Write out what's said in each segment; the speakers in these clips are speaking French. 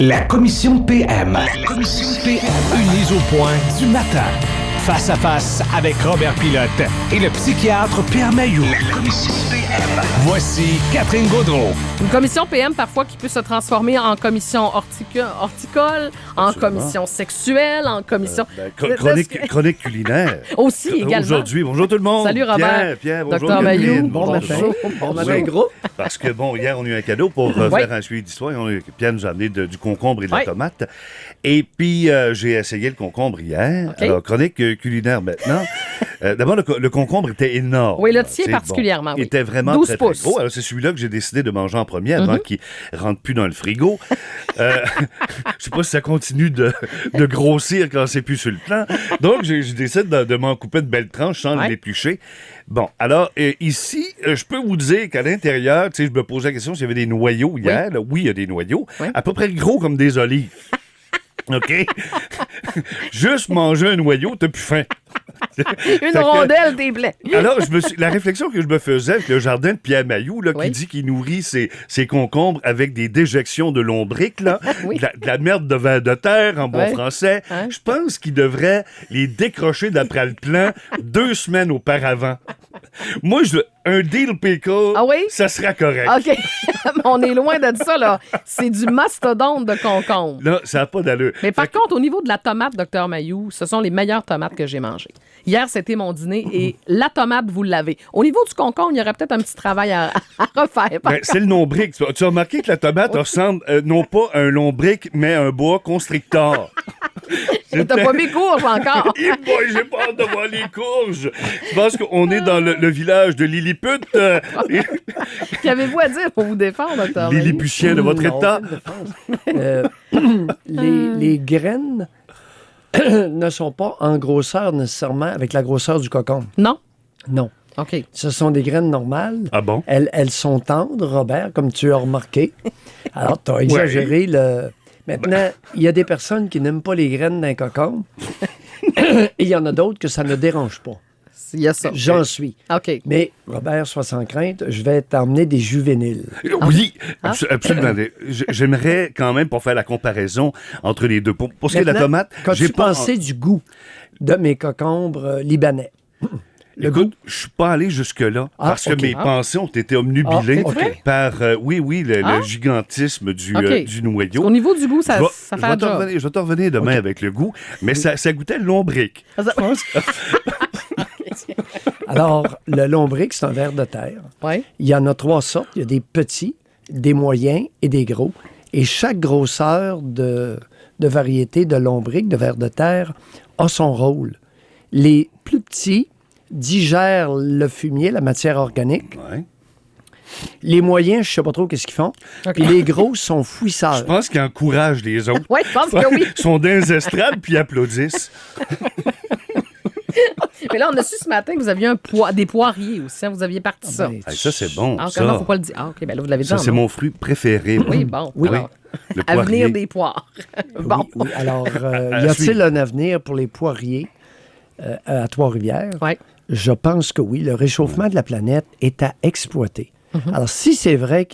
La commission PM. La commission PM. Une mise au point du matin. Face à face avec Robert Pilote et le psychiatre Pierre Mailloux. La commission PM. Voici Catherine Gaudreault. Une commission PM parfois qui peut se transformer en commission horticole, en commission sexuelle, en commission... Chronique culinaire. Aussi, également. Aujourd'hui, bonjour tout le monde. Salut Robert. Pierre, bonjour Dr. Mailloux. Catherine. Bon matin. Bon matin, gros. Parce que, bon, hier, on a eu un cadeau pour faire un suivi d'histoire. Pierre nous a amené du concombre et de la tomate. Et puis, j'ai essayé le concombre hier. Okay. Alors, chronique culinaire maintenant. D'abord, le concombre était énorme. Oui, le tien particulièrement. Il était vraiment 12 très, pouces. très gros. Alors, c'est celui-là que j'ai décidé de manger en premier avant qu'il ne rentre plus dans le frigo. Je sais pas si ça continue de grossir quand c'est plus sur le plan. Donc, j'ai décidé de m'en couper de belles tranches sans l'éplucher. Bon, alors, ici, je peux vous dire qu'à l'intérieur, tu sais, je me posais la question s'il y avait des noyaux hier. Là, oui, il y a des noyaux. Oui. À peu près gros comme des olives. OK? Juste manger un noyau, t'as plus faim. Une rondelle, t'es blé. Alors, la réflexion que je me faisais avec le jardin de Pierre Mailloux, là, qui dit qu'il nourrit ses concombres avec des déjections de lombric, là, de la merde de vers de terre, en bon français, je pense qu'il devrait les décrocher d'après le plan 2 semaines auparavant. Moi, un deal pickle, ça sera correct. OK. On est loin de ça, là. C'est du mastodonte de concombre. Là, ça n'a pas d'allure. Mais par contre, au niveau de la tomate, Dr. Mailloux, ce sont les meilleures tomates que j'ai mangées. Hier, c'était mon dîner et la tomate, vous l'avez. Au niveau du concombre, il y aurait peut-être un petit travail à refaire. C'est le lombric. Tu as remarqué que la tomate ressemble non pas à un lombric, mais à un boa constrictor. T'as pas mes courges encore. Moi, j'ai pas hâte de voir les courges. Je pense qu'on est dans le village de Lilliput. Qu'avez-vous à dire pour vous défendre, Dr. Mailloux? Lilliputien de votre état. Les graines ne sont pas en grosseur nécessairement avec la grosseur du cocon. Non? Non. OK. Ce sont des graines normales. Ah bon? Elles sont tendres, Robert, comme tu as remarqué. Alors, tu as exagéré le... Maintenant, il y a des personnes qui n'aiment pas les graines d'un cocon. Et il y en a d'autres que ça ne dérange pas. Il y a ça. J'en suis. OK. Mais, Robert, sois sans crainte, je vais t'emmener des juvéniles. Oui, absolument. J'aimerais quand même, pour faire la comparaison entre les deux. Pour ce qui est de la tomate, j'ai pensé du goût de mes cocombres libanais. Écoute, je suis pas allé jusque-là parce que mes pensées ont été omnubilées par, le gigantisme du noyau. Au niveau du goût, ça fait un job. Je vais te revenir demain avec le goût, mais ça goûtait le lombric. Alors, le lombric, c'est un ver de terre. Oui. Il y en a 3 sortes. Il y a des petits, des moyens et des gros. Et chaque grosseur de variété de lombric, de ver de terre, a son rôle. Les plus petits digèrent le fumier, la matière organique. Ouais. Les moyens, je ne sais pas trop qu'est-ce qu'ils font. Puis les gros sont fouisseurs. Je pense qu'ils encouragent les autres. Oui, je pense que oui. Ils sont dans les estrades puis applaudissent. Mais là, on a su ce matin que vous aviez des poiriers aussi. Vous aviez parti ça. Ça, c'est bon. Alors, ça. comment faut pas le dire? Ah, OK, ben là, vous l'avez dit. Ça, c'est mon fruit préféré. Oui, bon. Oui. Alors, le poirier. avenir des poires. Bon. Oui. Alors, y a-t-il un avenir pour les poiriers à Trois-Rivières? Oui. Je pense que oui. Le réchauffement de la planète est à exploiter. Alors, si c'est vrai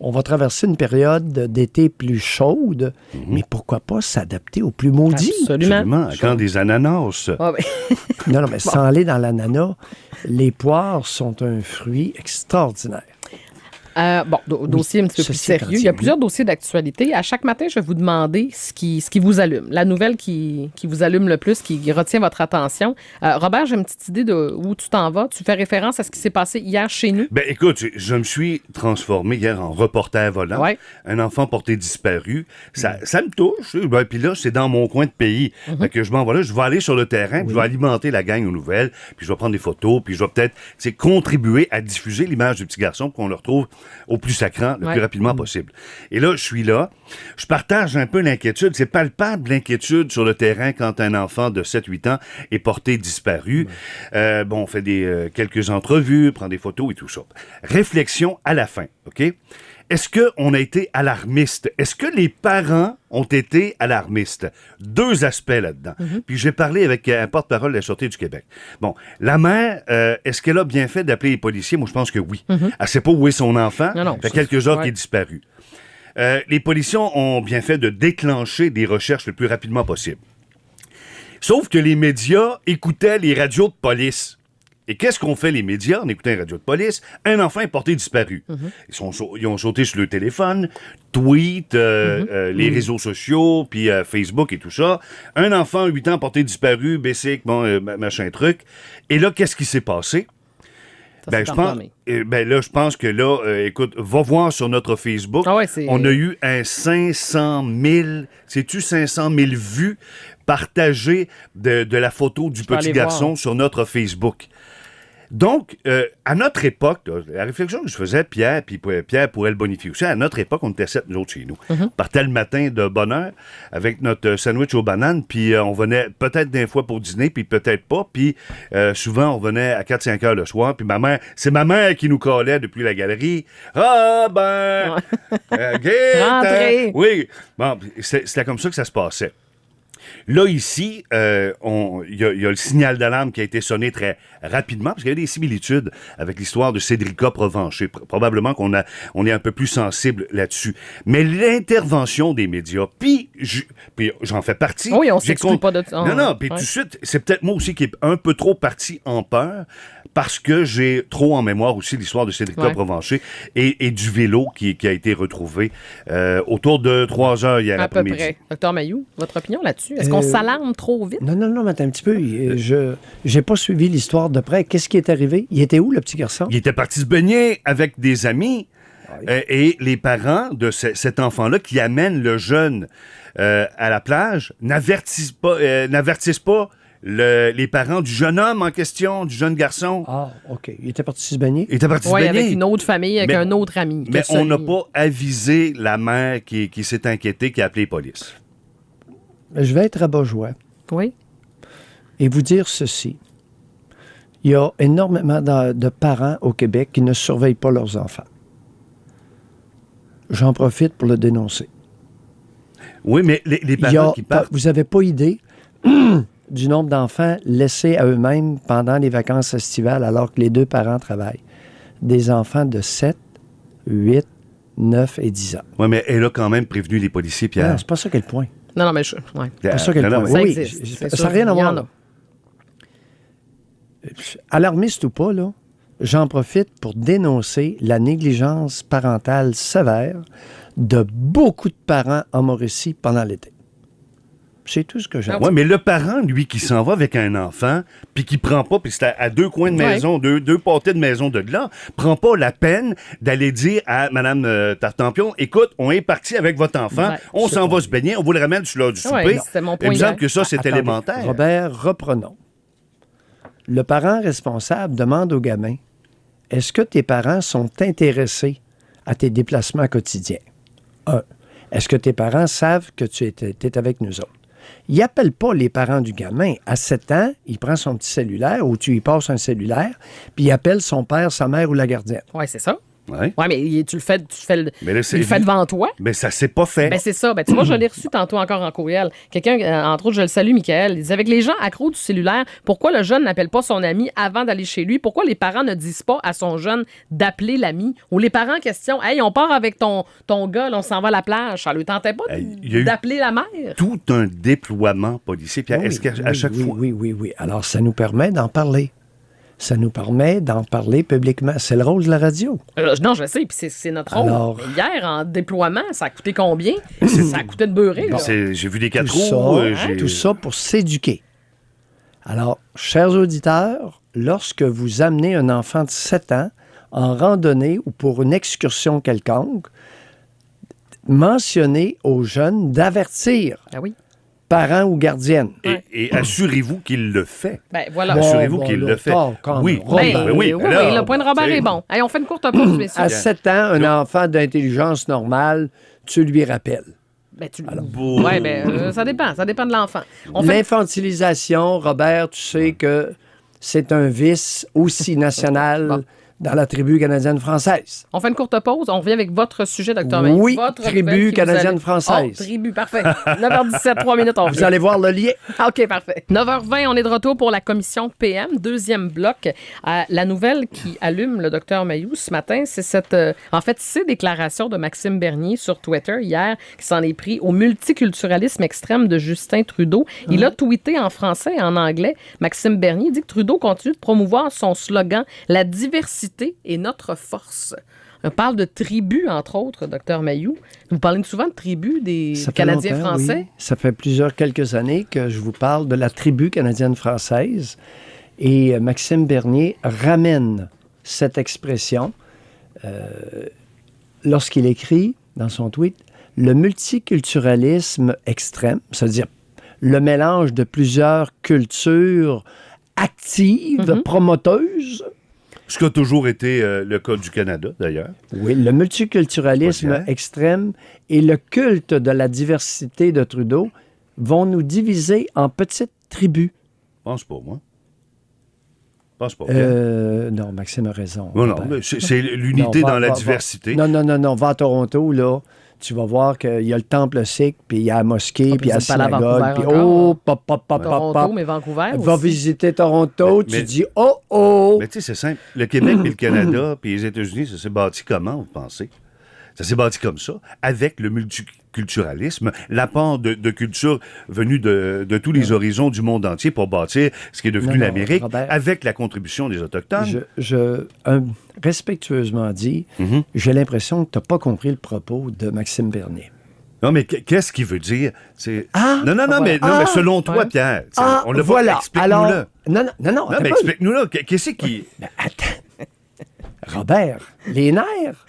on va traverser une période d'été plus chaude, mais pourquoi pas s'adapter au plus maudit? Absolument. Quand des ananas. Ah, oui. Non, mais sans aller dans l'ananas, les poires sont un fruit extraordinaire. Dossier un petit peu plus sérieux. Il y a plusieurs dossiers d'actualité. À chaque matin, je vais vous demander ce qui vous allume. La nouvelle qui vous allume le plus, qui retient votre attention. Robert, j'ai une petite idée de où tu t'en vas. Tu fais référence à ce qui s'est passé hier chez nous. Ben écoute, je me suis transformé hier en reporter volant. Ouais. Un enfant porté disparu. Ça me touche. Ben, puis là, c'est dans mon coin de pays. Fait que je m'en vais là. Je vais aller sur le terrain, puis je vais alimenter la gang aux nouvelles, puis je vais prendre des photos, puis je vais peut-être contribuer à diffuser l'image du petit garçon pour qu'on le retrouve au plus sacrant, le plus rapidement possible. Et là, je suis là. Je partage un peu l'inquiétude. C'est palpable, l'inquiétude sur le terrain quand un enfant de 7-8 ans est porté disparu. On fait quelques entrevues, prend des photos et tout ça. Réflexion à la fin, OK? Est-ce qu'on a été alarmiste? Est-ce que les parents ont été alarmistes? 2 aspects là-dedans. Puis j'ai parlé avec un porte-parole de la Sûreté du Québec. Bon, la mère, est-ce qu'elle a bien fait d'appeler les policiers? Moi, je pense que oui. Elle ne sait pas où est son enfant. Non, ça fait quelques heures qu'il est disparu. les policiers ont bien fait de déclencher des recherches le plus rapidement possible. Sauf que les médias écoutaient les radios de police. Et qu'est-ce qu'ont fait les médias en écoutant les radios de police? Un enfant est porté disparu. Ils ont sauté sur le téléphone, tweet, les réseaux sociaux, puis Facebook et tout ça. Un enfant, 8 ans, porté disparu, basic, machin truc. Et là, qu'est-ce qui s'est passé? Je pense que là, écoute, va voir sur notre Facebook. On a eu un 500 000, sais-tu, 500 000 vues partagées de la photo du petit garçon sur notre Facebook. Donc, à notre époque, là, la réflexion que je faisais, Pierre, puis Pierre pourrait le bonifier aussi, à notre époque, on était 7, nous autres, chez nous. On partait le matin de bonne heure avec notre sandwich aux bananes, puis on venait peut-être des fois pour dîner, puis peut-être pas, puis souvent, on venait à 4-5 heures le soir, puis c'est ma mère qui nous collait depuis la galerie. « Ah, rentrez! Oui, bon, c'était comme ça que ça se passait. Là, ici, il y a le signal d'alarme qui a été sonné très rapidement, parce qu'il y a des similitudes avec l'histoire de Cédrica Provencher. Probablement qu'on est un peu plus sensible là-dessus. Mais l'intervention des médias, puis j'en fais partie. Oui, on s'exclut pas de ça. Non, puis tout de suite, c'est peut-être moi aussi qui est un peu trop parti en peur, parce que j'ai trop en mémoire aussi l'histoire de Cédrica Provencher et du vélo qui a été retrouvé autour de 3 heures hier après-midi. À peu près. Docteur Mailloux, votre opinion là-dessus? Est-ce qu'on s'alarme trop vite? Non, mais attends un petit peu. Je n'ai pas suivi l'histoire de près. Qu'est-ce qui est arrivé? Il était où, le petit garçon? Il était parti se baigner avec des amis. Et les parents de cet enfant-là qui amènent le jeune à la plage n'avertissent pas les parents du jeune homme en question, du jeune garçon. Ah, OK. Il était parti se baigner? Il était parti se baigner. Avec une autre famille, avec un autre ami. Mais on n'a pas avisé la mère qui s'est inquiétée, qui a appelé les polices. Je vais être rabat-joie. Oui. Et vous dire ceci. Il y a énormément de parents au Québec qui ne surveillent pas leurs enfants. J'en profite pour le dénoncer. Oui, mais les parents qui partent... Vous n'avez pas idée du nombre d'enfants laissés à eux-mêmes pendant les vacances estivales alors que les 2 parents travaillent. Des enfants de 7, 8, 9 et 10 ans. Oui, mais elle a quand même prévenu les policiers, Pierre. Non, c'est pas ça qu'elle point. Non, mais c'est pas ça qu'elle point. Ça oui, existe. Ça n'a rien à voir. Alarmiste ou pas, là, j'en profite pour dénoncer la négligence parentale sévère de beaucoup de parents en Mauricie pendant l'été. C'est tout ce que j'ai. Oui, mais le parent, lui, qui s'en va avec un enfant, puis qui prend pas, puis c'est à 2 coins de maison, deux pâtés de maison de là, prend pas la peine d'aller dire à Mme Tartampion, écoute, on est parti avec votre enfant, on s'en va se baigner, on vous le ramène sur l'heure du souper. C'était mon point. Il me semble que ça, c'est élémentaire. Robert, reprenons. Le parent responsable demande au gamin, est-ce que tes parents sont intéressés à tes déplacements quotidiens? 1. Est-ce que tes parents savent que tu es avec nous autres? Il n'appelle pas les parents du gamin. À 7 ans, il prend son petit cellulaire ou tu lui passes un cellulaire, puis il appelle son père, sa mère ou la gardienne. Oui, c'est ça. Oui, mais tu le fais devant toi. Mais ça s'est pas fait. C'est ça. Tu vois, je l'ai reçu tantôt encore en courriel. Quelqu'un, entre autres, je le salue, Michael, il dit, avec les gens accros du cellulaire, pourquoi le jeune n'appelle pas son ami avant d'aller chez lui? Pourquoi les parents ne disent pas à son jeune d'appeler l'ami? Ou les parents question, hey, on part avec ton gars, là, on s'en va à la plage. Ça ne lui tentait pas d'appeler la mère? Tout un déploiement policier. Puis est-ce qu'à chaque fois... Oui. Alors, ça nous permet d'en parler. Ça nous permet d'en parler publiquement. C'est le rôle de la radio. Non, je sais, puis c'est notre rôle. Alors, hier, en déploiement, ça a coûté combien? Ça a coûté de beurrer. J'ai vu des 4 roues. Tout ça pour s'éduquer. Alors, chers auditeurs, lorsque vous amenez un enfant de 7 ans en randonnée ou pour une excursion quelconque, mentionnez aux jeunes d'avertir. Ah oui. Parents ou gardiennes. Et assurez-vous qu'il le fait. Voilà. Assurez-vous qu'il le fait. Oui, le point de Robert est bon. Allez, on fait une courte pause, messieurs. À 7 ans, un enfant d'intelligence normale, tu lui rappelles. Ça dépend. Ça dépend de l'enfant. L'infantilisation, Robert, tu sais que c'est un vice aussi national dans la tribu canadienne-française. On fait une courte pause. On revient avec votre sujet, Dr. Mayou. Oui, votre tribu canadienne-française. Oh, tribu, parfait. 9h17, 3 minutes, on Vous allez voir le lien. OK, parfait. 9h20, on est de retour pour la commission PM, deuxième bloc. La nouvelle qui allume le Dr. Mayou ce matin, c'est ces déclarations de Maxime Bernier sur Twitter hier, qui s'en est pris au multiculturalisme extrême de Justin Trudeau. Il a tweeté en français et en anglais. Maxime Bernier dit que Trudeau continue de promouvoir son slogan « La diversité est notre force ». On parle de tribus, entre autres, Dr. Mayou. Vous parlez souvent de tribus des Canadiens français. Oui. Ça fait quelques années que je vous parle de la tribu canadienne-française. Et Maxime Bernier ramène cette expression lorsqu'il écrit dans son tweet « Le multiculturalisme extrême », c'est-à-dire le mélange de plusieurs cultures actives, promoteuses. Ce qui a toujours été le cas du Canada, d'ailleurs. Oui, le multiculturalisme extrême et le culte de la diversité de Trudeau vont nous diviser en petites tribus. Pense pas, moi. Pense pas. Non, Maxime a raison. Non, mais c'est l'unité dans la diversité. Non. Va à Toronto, là. Tu vas voir qu'il y a le temple sikh, puis il y a la mosquée, puis il y a la synagogue, puis Toronto, mais Vancouver aussi. Va visiter Toronto, tu dis « Oh! » Mais tu sais, c'est simple. Le Québec, puis le Canada, puis les États-Unis, ça s'est bâti comment, vous pensez? Ça s'est bâti comme ça, avec le multiculturalisme, l'apport de culture venue de tous les horizons du monde entier pour bâtir ce qui est devenu l'Amérique, Robert, avec la contribution des Autochtones. Respectueusement dit, j'ai l'impression que tu n'as pas compris le propos de Maxime Bernier. Non, mais qu'est-ce qu'il veut dire? Mais selon toi, Pierre, on le voit, explique-nous-le. Alors, non, mais explique-nous-le. Qu'est-ce qui... Attends. Robert, les nerfs,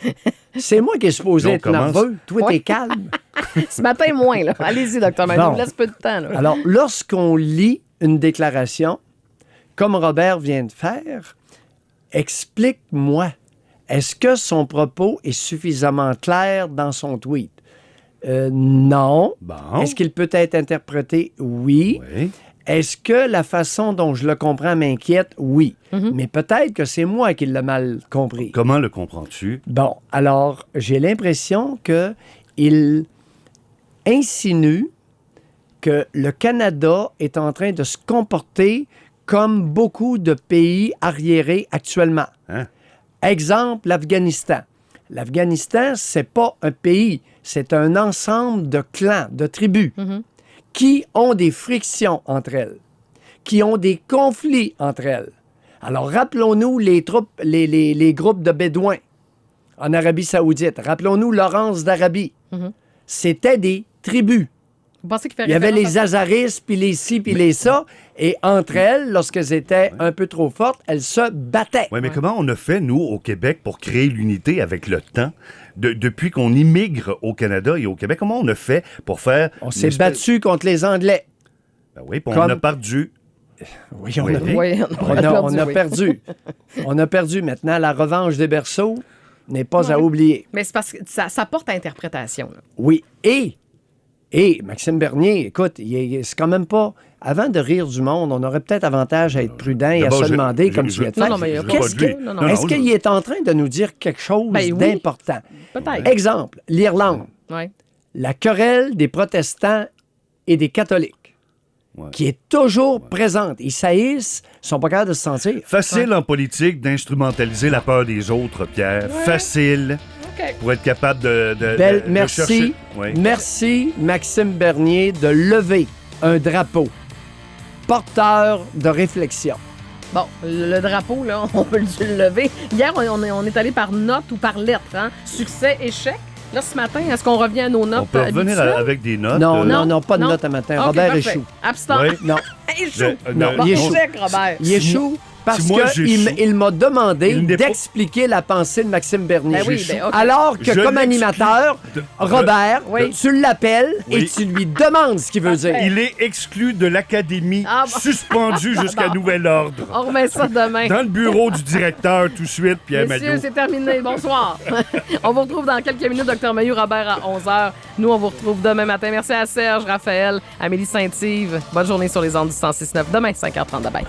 c'est moi qui est supposé être nerveux. Toi, t'es calme. Ce matin, moins, là. Allez-y, Dr. Mayou, il me laisse peu de temps. Là. Alors, lorsqu'on lit une déclaration, comme Robert vient de faire, explique-moi, est-ce que son propos est suffisamment clair dans son tweet? Non. Bon. Est-ce qu'il peut être interprété? Oui. Est-ce que la façon dont je le comprends m'inquiète? Oui. Mais peut-être que c'est moi qui l'ai mal compris. Comment le comprends-tu? Bon, alors, j'ai l'impression qu'il insinue que le Canada est en train de se comporter comme beaucoup de pays arriérés actuellement. Exemple, l'Afghanistan. L'Afghanistan, c'est pas un pays, c'est un ensemble de clans, de tribus qui ont des frictions entre elles, qui ont des conflits entre elles. Alors, rappelons-nous les groupes de Bédouins en Arabie Saoudite. Rappelons-nous Laurence d'Arabie. C'était des tribus. Vous pensez qu'il fait Il y avait les Azaris, puis les ci, puis les ça. Et entre elles, lorsqu'elles étaient un peu trop fortes, elles se battaient. Oui, mais comment on a fait, nous, au Québec, pour créer l'unité avec le temps? Depuis qu'on immigre au Canada et au Québec, comment on a fait pour faire... On s'est battu contre les Anglais. Ben oui, puis on a perdu. Oui, on a perdu. On a perdu. Maintenant, la revanche des berceaux n'est pas à oublier. Mais c'est parce que ça porte à interprétation. Là. Oui, et Maxime Bernier, écoute, c'est quand même pas... Avant de rire du monde, on aurait peut-être avantage à être prudent et à se demander, comme tu viens de faire, est-ce qu'il est en train de nous dire quelque chose d'important? Peut-être. Exemple, l'Irlande. La querelle des protestants et des catholiques, qui est toujours présente. Ils saillissent, ils sont pas capables de se sentir. Facile en politique d'instrumentaliser la peur des autres, Pierre. Facile. Pour être capable de merci, merci, Maxime Bernier, de lever un drapeau porteur de réflexion. Bon, le drapeau, là, on peut le lever. Hier, on est allé par note ou par lettre. Succès, échec. Là, ce matin, est-ce qu'on revient à nos notes? On peut revenir avec des notes. Non, pas de notes à matin. Robert échoue. Abstent. Non. Échoue. Il échoue. Échec, Robert. Il échoue. Parce qu'il m'a demandé d'expliquer la pensée de Maxime Bernier. Alors que, comme animateur, Robert, tu l'appelles et tu lui demandes ce qu'il veut dire. Il est exclu de l'Académie, suspendu jusqu'à nouvel ordre. On remet ça demain. Dans le bureau du directeur, tout de suite, Pierre Maillot. Messieurs, c'est terminé. Bonsoir. On vous retrouve dans quelques minutes, Dr. Mayou, Robert, à 11h. Nous, on vous retrouve demain matin. Merci à Serge, Raphaël, Amélie Saint-Yves. Bonne journée sur les ondes du 106.9. Demain, 5h30. Bye.